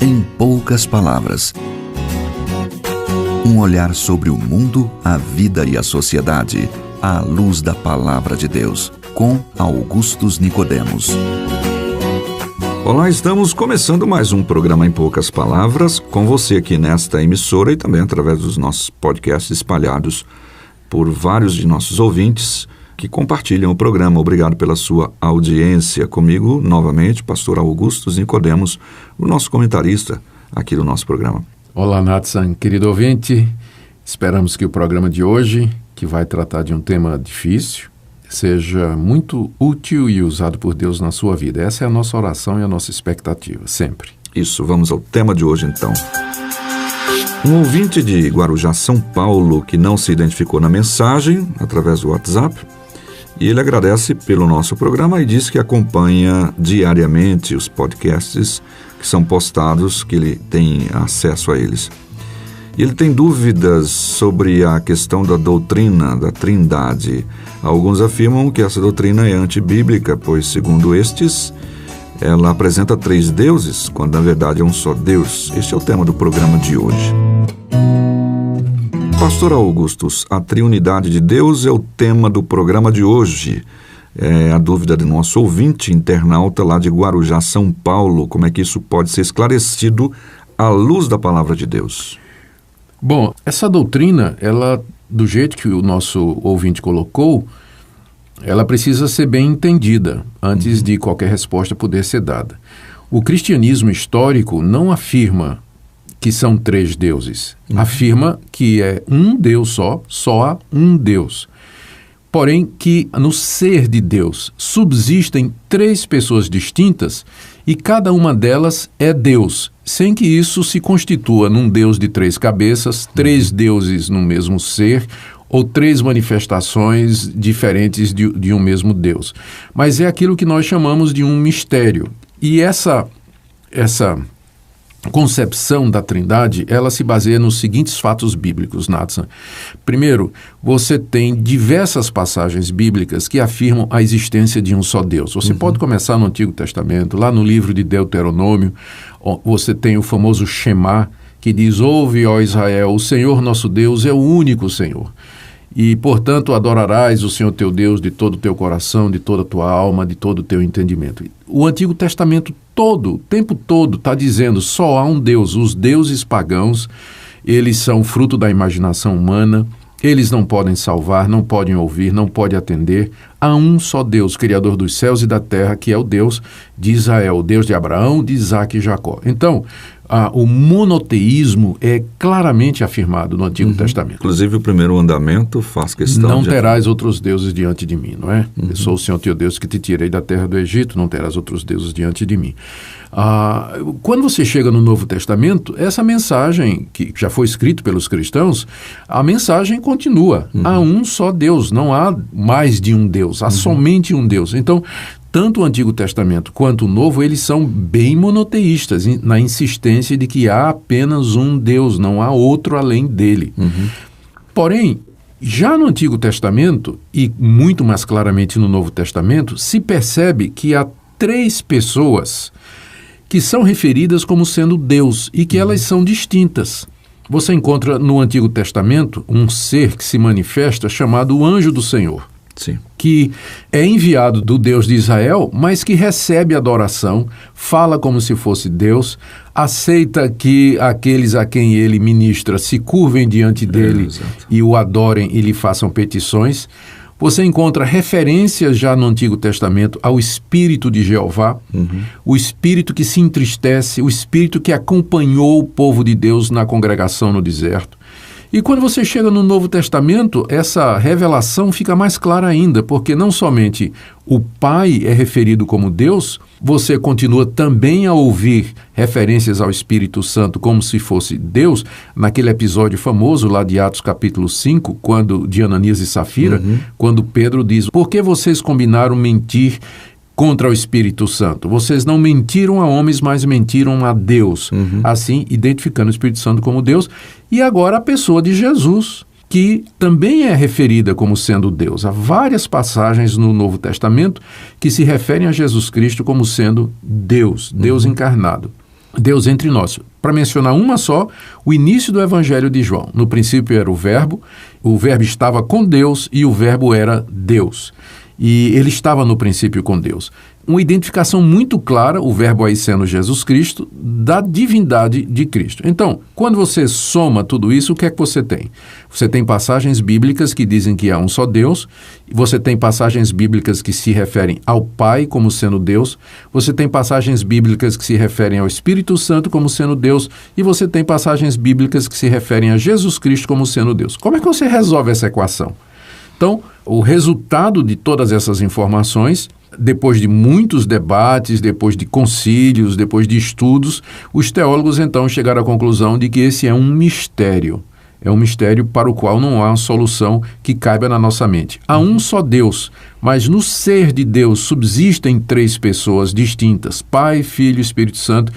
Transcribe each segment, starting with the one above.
Em poucas palavras. Um olhar sobre o mundo, a vida e a sociedade, à luz da Palavra de Deus, com Augustus Nicodemos. Olá, estamos começando mais um programa Em Poucas Palavras, com você aqui nesta emissora e também através dos nossos podcasts espalhados por vários de nossos ouvintes que compartilham o programa. Obrigado pela sua audiência. Comigo, novamente, pastor Augustus Nicodemos, o nosso comentarista aqui do nosso programa. Olá, Natsan, querido ouvinte. Esperamos que o programa de hoje, que vai tratar de um tema difícil, seja muito útil e usado por Deus na sua vida. Essa é a nossa oração e a nossa expectativa, sempre. Isso, vamos ao tema de hoje, então. Um ouvinte de Guarujá, São Paulo, que não se identificou na mensagem, através do WhatsApp, e ele agradece pelo nosso programa e diz que acompanha diariamente os podcasts que são postados, que ele tem acesso a eles. E ele tem dúvidas sobre a questão da doutrina da Trindade. Alguns afirmam que essa doutrina é antibíblica, pois, segundo estes, ela apresenta 3 deuses, quando na verdade é um só Deus. Este é o tema do programa de hoje. Pastor Augustus, a triunidade de Deus é o tema do programa de hoje. É a dúvida do nosso ouvinte internauta lá de Guarujá, São Paulo. Como é que isso pode ser esclarecido à luz da palavra de Deus? Bom, essa doutrina, ela, do jeito que o nosso ouvinte colocou, ela precisa ser bem entendida antes de qualquer resposta poder ser dada. O cristianismo histórico não afirma que são 3 deuses. Afirma que é um Deus só há um Deus. Porém, que no ser de Deus subsistem 3 pessoas distintas e cada uma delas é Deus, sem que isso se constitua num Deus de 3 cabeças, 3 deuses no mesmo ser, ou 3 manifestações diferentes de um mesmo Deus. Mas é aquilo que nós chamamos de um mistério. E essa concepção da Trindade, ela se baseia nos seguintes fatos bíblicos, Natsan. Primeiro, você tem diversas passagens bíblicas que afirmam a existência de um só Deus. Você pode começar no Antigo Testamento, lá no livro de Deuteronômio, você tem o famoso Shema, que diz: ouve, ó Israel, o Senhor nosso Deus é o único Senhor. E, portanto, adorarás o Senhor teu Deus de todo o teu coração, de toda a tua alma, de todo o teu entendimento. O Antigo Testamento todo, o tempo todo, está dizendo só há um Deus. Os deuses pagãos, eles são fruto da imaginação humana, eles não podem salvar, não podem ouvir, não podem atender. Há um só Deus, Criador dos céus e da terra, que é o Deus de Israel, o Deus de Abraão, de Isaque e Jacó. Então, o monoteísmo é claramente afirmado no Antigo Testamento. Inclusive, o primeiro mandamento faz questão não terás outros deuses diante de mim, não é? Eu sou o Senhor teu Deus que te tirei da terra do Egito, não terás outros deuses diante de mim. Quando você chega no Novo Testamento, essa mensagem, que já foi escrita pelos cristãos, a mensagem continua. Há um só Deus, não há mais de um Deus, há somente um Deus. Então, tanto o Antigo Testamento quanto o Novo, eles são bem monoteístas, na insistência de que há apenas um Deus, não há outro além dele. Porém, já no Antigo Testamento, e muito mais claramente no Novo Testamento, se percebe que há 3 pessoas que são referidas como sendo Deus e que elas são distintas. Você encontra no Antigo Testamento um ser que se manifesta chamado o Anjo do Senhor. Sim. Que é enviado do Deus de Israel, mas que recebe adoração, fala como se fosse Deus, aceita que aqueles a quem ele ministra se curvem diante dele e o adorem e lhe façam petições. Você encontra referências já no Antigo Testamento ao Espírito de Jeová, o Espírito que se entristece, o Espírito que acompanhou o povo de Deus na congregação no deserto. E quando você chega no Novo Testamento, essa revelação fica mais clara ainda, porque não somente o Pai é referido como Deus, você continua também a ouvir referências ao Espírito Santo como se fosse Deus, naquele episódio famoso lá de Atos capítulo 5, de Ananias e Safira, quando Pedro diz: por que vocês combinaram mentir contra o Espírito Santo? Vocês não mentiram a homens, mas mentiram a Deus. Assim, identificando o Espírito Santo como Deus. E agora a pessoa de Jesus, que também é referida como sendo Deus. Há várias passagens no Novo Testamento que se referem a Jesus Cristo como sendo Deus, Deus encarnado. Deus entre nós. Para mencionar uma só, o início do Evangelho de João. No princípio era o Verbo estava com Deus e o Verbo era Deus. E ele estava no princípio com Deus. Uma identificação muito clara, o Verbo aí sendo Jesus Cristo, da divindade de Cristo. Então, quando você soma tudo isso, o que é que você tem? Você tem passagens bíblicas que dizem que há um só Deus, você tem passagens bíblicas que se referem ao Pai como sendo Deus, você tem passagens bíblicas que se referem ao Espírito Santo como sendo Deus, e você tem passagens bíblicas que se referem a Jesus Cristo como sendo Deus. Como é que você resolve essa equação? Então, o resultado de todas essas informações, depois de muitos debates, depois de concílios, depois de estudos, os teólogos então chegaram à conclusão de que esse é um mistério. É um mistério para o qual não há uma solução que caiba na nossa mente. Há um só Deus, mas no ser de Deus subsistem 3 pessoas distintas, Pai, Filho e Espírito Santo.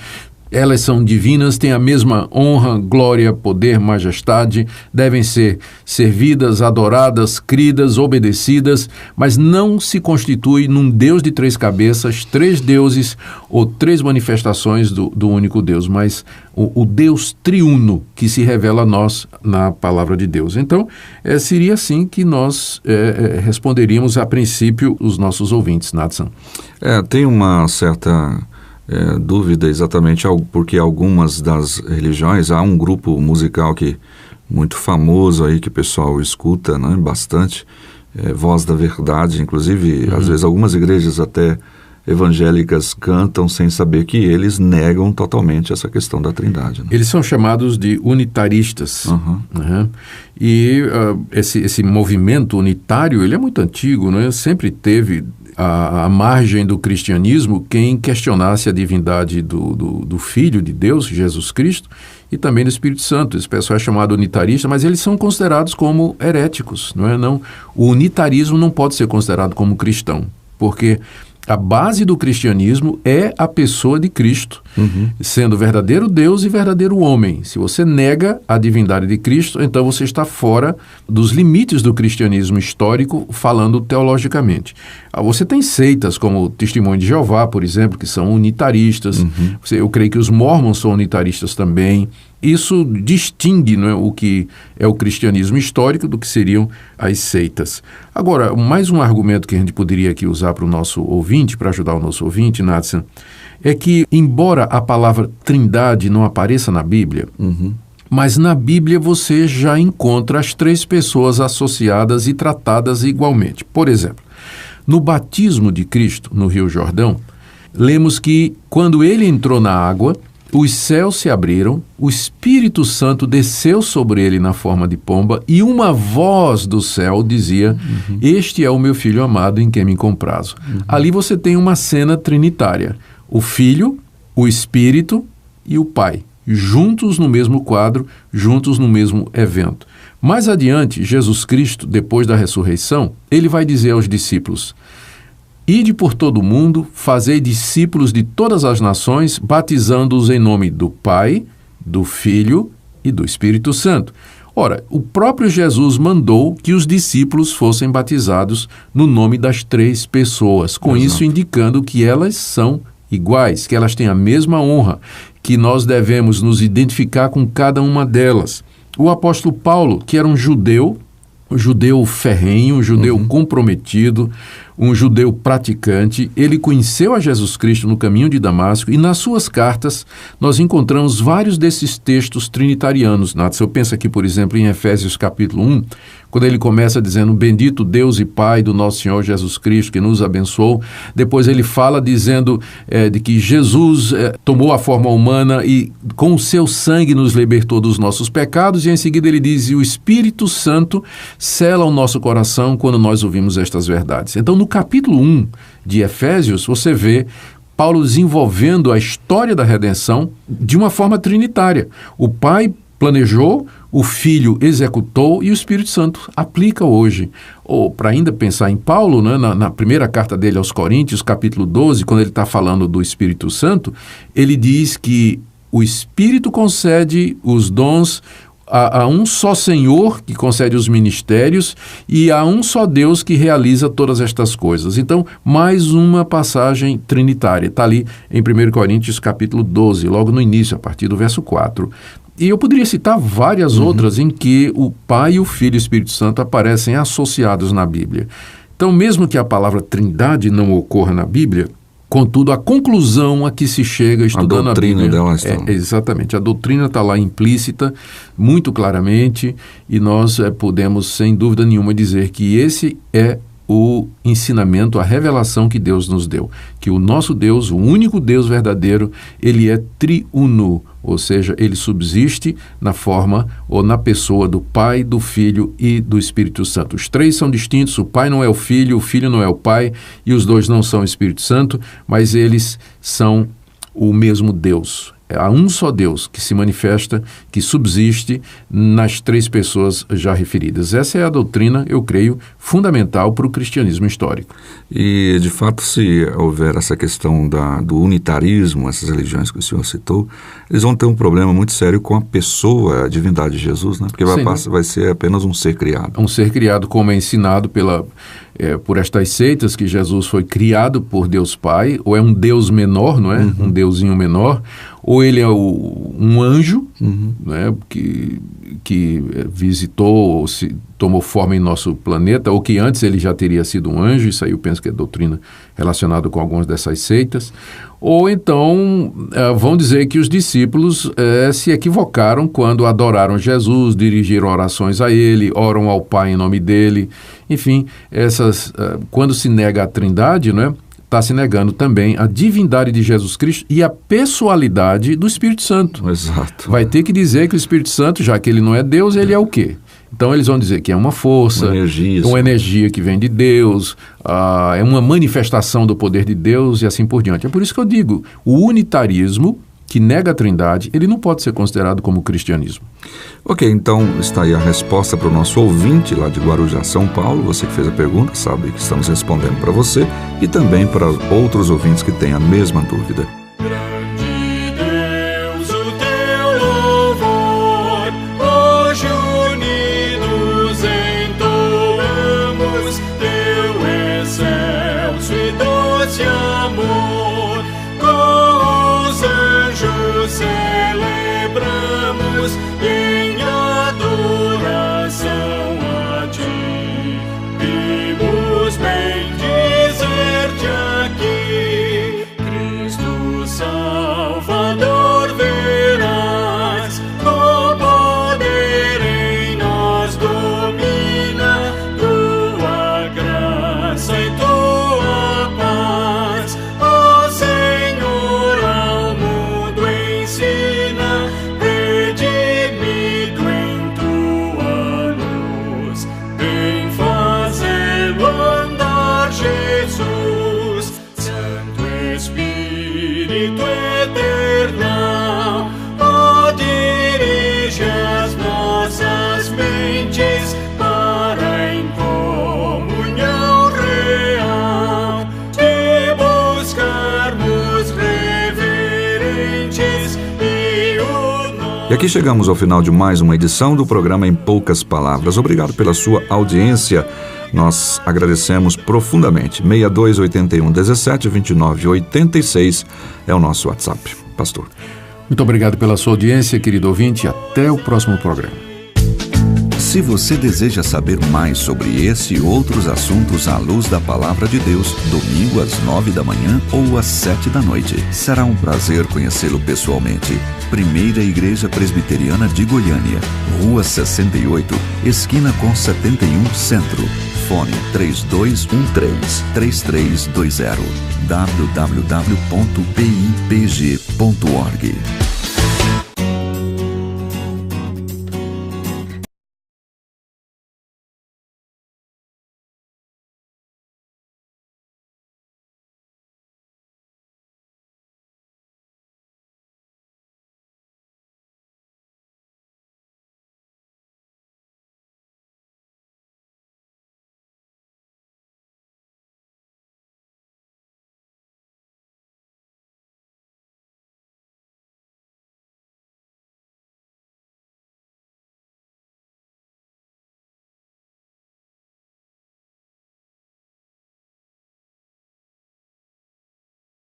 Elas são divinas, têm a mesma honra, glória, poder, majestade, devem ser servidas, adoradas, cridas, obedecidas, mas não se constitui num Deus de 3 cabeças, 3 deuses ou 3 manifestações do único Deus, mas o Deus triuno que se revela a nós na palavra de Deus. Então, seria assim que nós responderíamos a princípio os nossos ouvintes, Nathan. Tem uma certa... dúvida exatamente porque algumas das religiões, há um grupo musical que muito famoso aí que o pessoal escuta, né, bastante, Voz da Verdade, inclusive às vezes algumas igrejas até evangélicas cantam sem saber que eles negam totalmente essa questão da Trindade. Né? Eles são chamados de unitaristas. E esse movimento unitário, ele é muito antigo, né? Sempre teve à margem do cristianismo quem questionasse a divindade do Filho de Deus, Jesus Cristo, e também do Espírito Santo. Esse pessoal é chamado unitarista, mas eles são considerados como heréticos. O unitarismo não pode ser considerado como cristão, porque a base do cristianismo é a pessoa de Cristo, sendo verdadeiro Deus e verdadeiro homem. Se você nega a divindade de Cristo, então você está fora dos limites do cristianismo histórico, falando teologicamente. Você tem seitas como o Testemunho de Jeová, por exemplo, que são unitaristas. Eu creio que os mormons são unitaristas também. Isso distingue, não é, o que é o cristianismo histórico do que seriam as seitas. Agora, mais um argumento que a gente poderia aqui usar para o nosso ouvinte, para ajudar o nosso ouvinte, Nathan, é que, embora a palavra trindade não apareça na Bíblia, mas na Bíblia você já encontra as 3 pessoas associadas e tratadas igualmente. Por exemplo, no batismo de Cristo, no Rio Jordão, lemos que quando ele entrou na água, os céus se abriram, o Espírito Santo desceu sobre ele na forma de pomba e uma voz do céu dizia, este é o meu Filho amado em quem me comprazo. Ali você tem uma cena trinitária, o Filho, o Espírito e o Pai, juntos no mesmo quadro, juntos no mesmo evento. Mais adiante, Jesus Cristo, depois da ressurreição, ele vai dizer aos discípulos, ide por todo o mundo, fazei discípulos de todas as nações, batizando-os em nome do Pai, do Filho e do Espírito Santo. Ora, o próprio Jesus mandou que os discípulos fossem batizados no nome das 3 pessoas, com isso indicando que elas são iguais, que elas têm a mesma honra, que nós devemos nos identificar com cada uma delas. O apóstolo Paulo, que era um judeu ferrenho, um judeu comprometido, um judeu praticante, ele conheceu a Jesus Cristo no caminho de Damasco e nas suas cartas nós encontramos vários desses textos trinitarianos. Eu penso aqui, por exemplo, em Efésios capítulo 1, quando ele começa dizendo, bendito Deus e Pai do nosso Senhor Jesus Cristo, que nos abençoou. Depois ele fala dizendo de que Jesus tomou a forma humana e com o seu sangue nos libertou dos nossos pecados, e em seguida ele diz, e o Espírito Santo sela o nosso coração quando nós ouvimos estas verdades. Então, no capítulo 1 de Efésios, você vê Paulo desenvolvendo a história da redenção de uma forma trinitária. O Pai planejou, o Filho executou e o Espírito Santo aplica hoje. Ou, para ainda pensar em Paulo, né, na primeira carta dele aos Coríntios, capítulo 12, quando ele está falando do Espírito Santo, ele diz que o Espírito concede os dons, há um só Senhor que concede os ministérios e há um só Deus que realiza todas estas coisas. Então, mais uma passagem trinitária. Está ali em 1 Coríntios capítulo 12, logo no início, a partir do verso 4. E eu poderia citar várias outras em que o Pai, o Filho e o Espírito Santo aparecem associados na Bíblia. Então, mesmo que a palavra Trindade não ocorra na Bíblia, contudo, a conclusão a que se chega estudando a Bíblia... dela está. Exatamente. A doutrina está lá implícita, muito claramente, e nós podemos, sem dúvida nenhuma, dizer que esse é o ensinamento, a revelação que Deus nos deu. Que o nosso Deus, o único Deus verdadeiro, ele é triuno, ou seja, ele subsiste na forma ou na pessoa do Pai, do Filho e do Espírito Santo. Os três são distintos, o Pai não é o Filho não é o Pai, e os dois não são o Espírito Santo, mas eles são o mesmo Deus. Há um só Deus que se manifesta, que subsiste nas três pessoas já referidas. Essa é a doutrina, eu creio, fundamental para o cristianismo histórico. E, de fato, se houver essa questão do unitarismo, essas religiões que o senhor citou, eles vão ter um problema muito sério com a pessoa, a divindade de Jesus, né? Porque vai ser apenas um ser criado. Um ser criado, como é ensinado por estas seitas, que Jesus foi criado por Deus Pai, ou é um Deus menor, não é? Um deusinho menor, ou ele é um anjo, né? que visitou ou tomou forma em nosso planeta, ou que antes ele já teria sido um anjo. Isso aí eu penso que é doutrina relacionada com algumas dessas seitas. Ou então vão dizer que os discípulos se equivocaram quando adoraram Jesus, dirigiram orações a ele, oram ao Pai em nome dele. Enfim, quando se nega a Trindade, não é? Está se negando também a divindade de Jesus Cristo e a pessoalidade do Espírito Santo. Exato. Vai ter que dizer que o Espírito Santo, já que ele não é Deus, ele é o quê? Então eles vão dizer que é uma força, uma energia que vem de Deus, é uma manifestação do poder de Deus e assim por diante. É por isso que eu digo, o unitarismo que nega a Trindade, ele não pode ser considerado como cristianismo. Ok, então está aí a resposta para o nosso ouvinte lá de Guarujá, São Paulo. Você que fez a pergunta sabe que estamos respondendo para você e também para outros ouvintes que têm a mesma dúvida. E aqui chegamos ao final de mais uma edição do programa Em Poucas Palavras. Obrigado pela sua audiência. Nós agradecemos profundamente. 6281172986 é o nosso WhatsApp. Pastor. Muito obrigado pela sua audiência, querido ouvinte. Até o próximo programa. Se você deseja saber mais sobre esse e outros assuntos à luz da Palavra de Deus, domingo às 9 da manhã ou às 7 da noite. Será um prazer conhecê-lo pessoalmente. Primeira Igreja Presbiteriana de Goiânia, Rua 68, esquina com 71 Centro. Fone 3213-3320 www.pipg.org